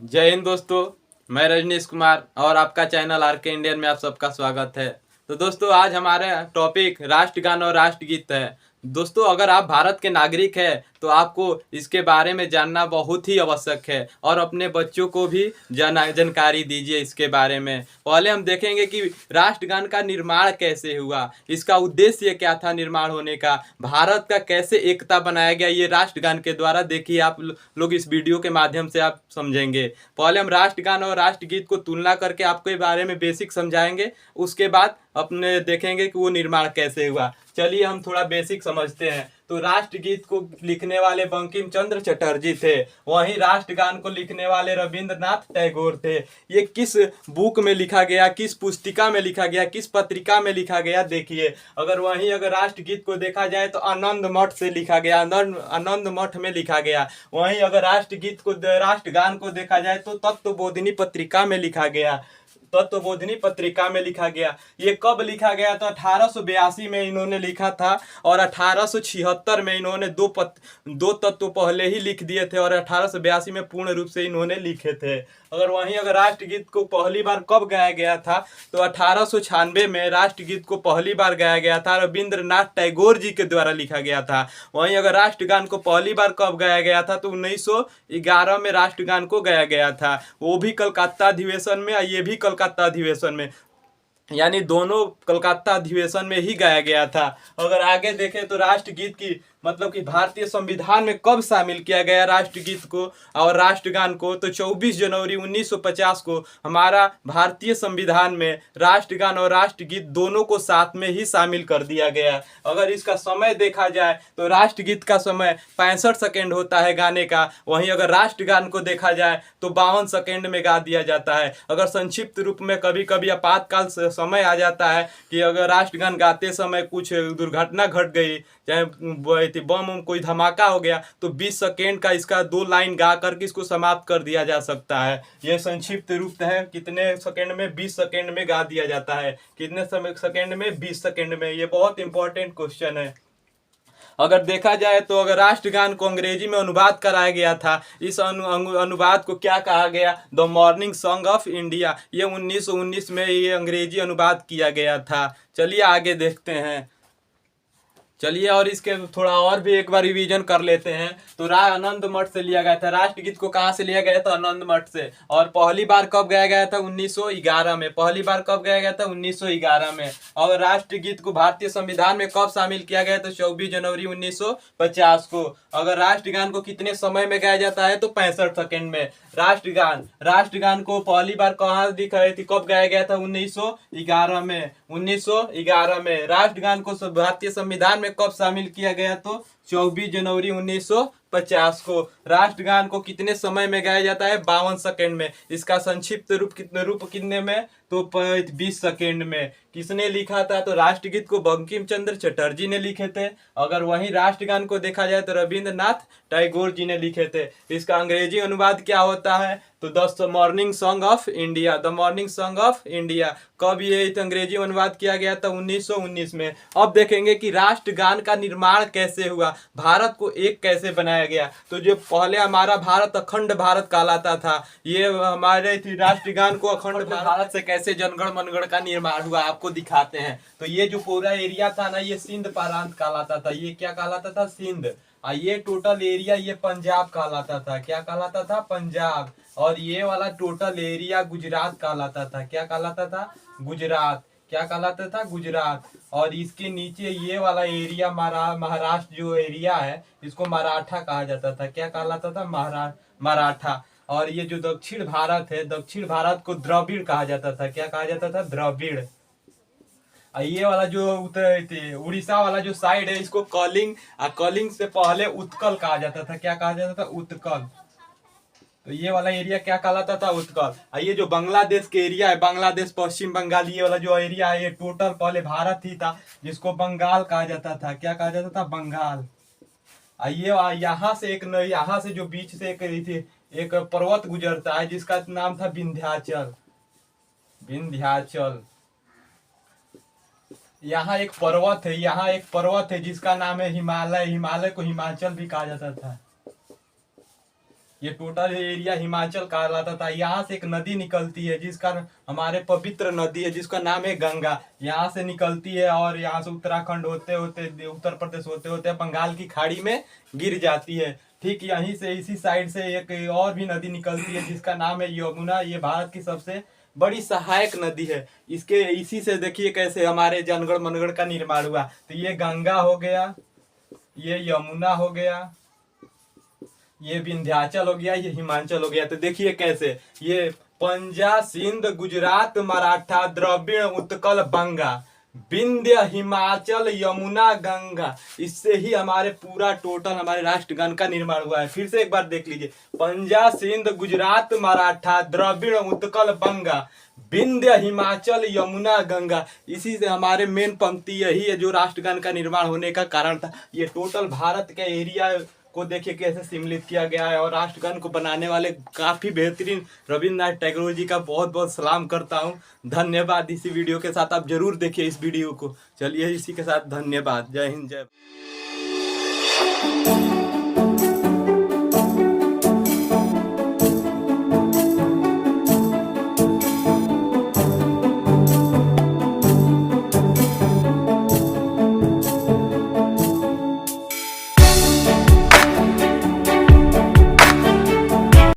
जय हिंद दोस्तों। मैं रजनीश कुमार और आपका चैनल आर के इंडियन में आप सबका स्वागत है। तो दोस्तों, आज हमारा टॉपिक राष्ट्रगान और राष्ट्रगीत है। दोस्तों, अगर आप भारत के नागरिक हैं तो आपको इसके बारे में जानना बहुत ही आवश्यक है और अपने बच्चों को भी जानकारी दीजिए इसके बारे में। पहले हम देखेंगे कि राष्ट्रगान का निर्माण कैसे हुआ, इसका उद्देश्य क्या था निर्माण होने का, भारत का कैसे एकता बनाया गया, ये राष्ट्रगान के द्वारा देखिए आप लोग इस वीडियो के माध्यम से आप समझेंगे। पहले हम राष्ट्रगान और राष्ट्रगीत को तुलना करके आपको इस बारे में बेसिक समझाएंगे, उसके बाद अपने देखेंगे कि वो निर्माण कैसे हुआ। चलिए हम थोड़ा बेसिक समझते हैं। तो राष्ट्रगीत को लिखने वाले बंकिम चंद्र चटर्जी थे, वहीं राष्ट्रगान को लिखने वाले रविंद्रनाथ टैगोर थे। ये किस बुक में लिखा गया, किस पुस्तिका में लिखा गया, किस पत्रिका में लिखा गया, देखिए। अगर राष्ट्रगीत को देखा जाए तो आनंद मठ से लिखा गया, आनंद मठ में लिखा गया। वहीं अगर राष्ट्रगान को देखा जाए तो तत्वबोधिनी पत्रिका में लिखा गया, तत्वबोधिनी पत्रिका में लिखा गया। ये कब लिखा गया? तो 1882 में इन्होंने लिखा था और 1876 में इन्होंने दो तत्व पहले ही लिख दिए थे और 1882 में पूर्ण रूप से इन्होंने लिखे थे। अगर राष्ट्रगीत को पहली बार कब गाया गया था तो 1896 में राष्ट्रगीत को पहली बार गाया गया था, रविंद्रनाथ टैगोर जी के द्वारा लिखा गया था। वहीं अगर राष्ट्रगान को पहली बार कब गाया गया था तो 1911 में राष्ट्रगान को गाया गया था, वो भी कलकत्ता अधिवेशन में, ये भी कलकत्ता अधिवेशन में, यानी दोनों कलकत्ता अधिवेशन में ही गाया गया था। अगर आगे देखें तो राष्ट्रगीत की मतलब कि भारतीय संविधान में कब शामिल किया गया राष्ट्रगीत को और राष्ट्रगान को, तो 24 जनवरी 1950 को हमारा भारतीय संविधान में राष्ट्रगान और राष्ट्रगीत दोनों को साथ में ही शामिल कर दिया गया। अगर इसका समय देखा जाए तो राष्ट्रगीत का समय 65 सेकेंड होता है गाने का, वहीं अगर राष्ट्रगान को देखा जाए तो 52 सेकेंड में गा दिया जाता है। अगर संक्षिप्त रूप में कभी कभी आपातकाल समय आ जाता है कि अगर राष्ट्रगान गाते समय कुछ दुर्घटना घट गई, चाहे बम कोई धमाका हो गया, तो 20 सेकेंड का इसका 2 लाइन गा करके इसको समाप्त कर दिया जा सकता है। यह संक्षिप्त रूप है, कितने सेकेंड में? 20 सेकेंड में गा दिया जाता है। कितने सेकेंड में? 20 सेकेंड में। ये बहुत इंपॉर्टेंट क्वेश्चन है। अगर देखा जाए तो अगर राष्ट्रगान को अंग्रेजी में अनुवाद कराया गया था, इस अनुवाद को क्या कहा गया? The morning song of India. ये 1919 में ये अंग्रेजी अनुवाद किया गया था। चलिए आगे देखते हैं। चलिए और इसके थोड़ा और भी एक बार रिवीजन कर लेते हैं। तो आनंद मठ से लिया गया था। राष्ट्रगीत को कहाँ से लिया गया था? आनंद मठ से। और पहली बार कब गाया गया था? 1911 में। पहली बार कब गाया गया था? 1911 में। और राष्ट्रगीत को भारतीय संविधान में कब शामिल किया गया? तो 24 जनवरी 1950 को। अगर राष्ट्रगान को कितने समय में गाया जाता है? तो 65 सेकेंड में। राष्ट्रगान को पहली बार कहाँ दिखाई थी, कब गाया गया था? 1911 में। 1911 में। राष्ट्रगान को भारतीय संविधान में कब शामिल किया गया? तो 24 जनवरी 1950 को। राष्ट्रगान को कितने समय में गाया जाता है? 52 सेकेंड में। इसका संक्षिप्त रूप कितने में? तो 20 सेकेंड में। किसने लिखा था? तो राष्ट्रगीत को बंकिम चंद्र चटर्जी ने लिखे थे। अगर वहीं राष्ट्रगान को देखा जाए तो रविंद्रनाथ टैगोर जी ने लिखे थे। इसका अंग्रेजी अनुवाद क्या होता है? तो the morning song of India. The morning song of India. कब ये अंग्रेजी अनुवाद किया गया था? 1919 में। अब देखेंगे कि राष्ट्रगान का निर्माण कैसे हुआ, भारत को एक कैसे बनाया गया। तो जो पहले हमारा भारत अखंड भारत कहलाता था, ये हमारे राष्ट्रगान को अखंड भारत से कैसे जनगण मनगढ़ का निर्माण हुआ आपको दिखाते हैं। तो ये जो पूरा एरिया था ना, ये सिंध प्रांत कहलाता था। ये क्या कहलाता था? सिंध। ये टोटल एरिया ये पंजाब कहलाता था। क्या कहलाता था? पंजाब। और ये वाला टोटल एरिया गुजरात कहलाता था। क्या कहलाता था? गुजरात। क्या कहलाता था? गुजरात। और इसके नीचे ये वाला एरिया महाराष्ट्र जो एरिया है, इसको मराठा कहा जाता था। क्या कहलाता था? मराठा। और ये जो दक्षिण भारत है, दक्षिण भारत को द्रविड़ कहा जाता था। क्या कहा जाता था? द्रविड़। ये वाला जो उड़ीसा वाला जो साइड है, इसको कलिंग, कलिंग से पहले उत्कल कहा जाता था। क्या कहा जाता था? उत्कल। तो ये वाला एरिया क्या कहलाता था? उत्कल। ये जो बांग्लादेश के एरिया है, बांग्लादेश, पश्चिम बंगाल, ये वाला जो एरिया है, ये टोटल पहले भारत ही था, जिसको बंगाल कहा जाता था। क्या कहा जाता था? बंगाल। ये यहाँ से यहाँ से जो बीच से एक पर्वत गुजरता है जिसका नाम था विंध्याचल। विंध्याचल। यहाँ एक पर्वत है जिसका नाम है हिमालय। हिमालय को हिमाचल भी कहा जाता था। ये टोटल एरिया हिमाचल कहलाता था। यहाँ से एक नदी निकलती है जिसका हमारे पवित्र नदी है जिसका नाम है गंगा। यहाँ से निकलती है और यहाँ से उत्तराखंड होते होते उत्तर प्रदेश होते होते बंगाल की खाड़ी में गिर जाती है। ठीक यहीं से इसी साइड से एक और भी नदी निकलती है जिसका नाम है यमुना। ये भारत की सबसे बड़ी सहायक नदी है। इसके इसी से देखिए कैसे हमारे जनगण मनगढ़ का निर्माण हुआ। तो ये गंगा हो गया, ये यमुना हो गया, ये विंध्याचल हो गया, ये हिमाचल हो गया। तो देखिए कैसे ये पंजाब सिंध गुजरात मराठा द्रविड़ उत्कल बंगा विंध्य हिमाचल यमुना गंगा, इससे ही हमारे पूरा टोटल हमारे राष्ट्रगान का निर्माण हुआ है। फिर से एक बार देख लीजिए, पंजाब सिंध गुजरात मराठा द्रविड़ उत्कल बंगा विंध्य हिमाचल यमुना गंगा। इसी से हमारे मेन पंक्ति यही है जो राष्ट्रगान का निर्माण होने का कारण था। ये टोटल भारत के एरिया को देखिए कैसे सम्मिलित किया गया है। और राष्ट्रगान को बनाने वाले काफी बेहतरीन रविन्द्रनाथ टैगोर जी का बहुत बहुत सलाम करता हूँ। धन्यवाद। इसी वीडियो के साथ आप जरूर देखिए इस वीडियो को। चलिए इसी के साथ धन्यवाद। जय हिंद, जय।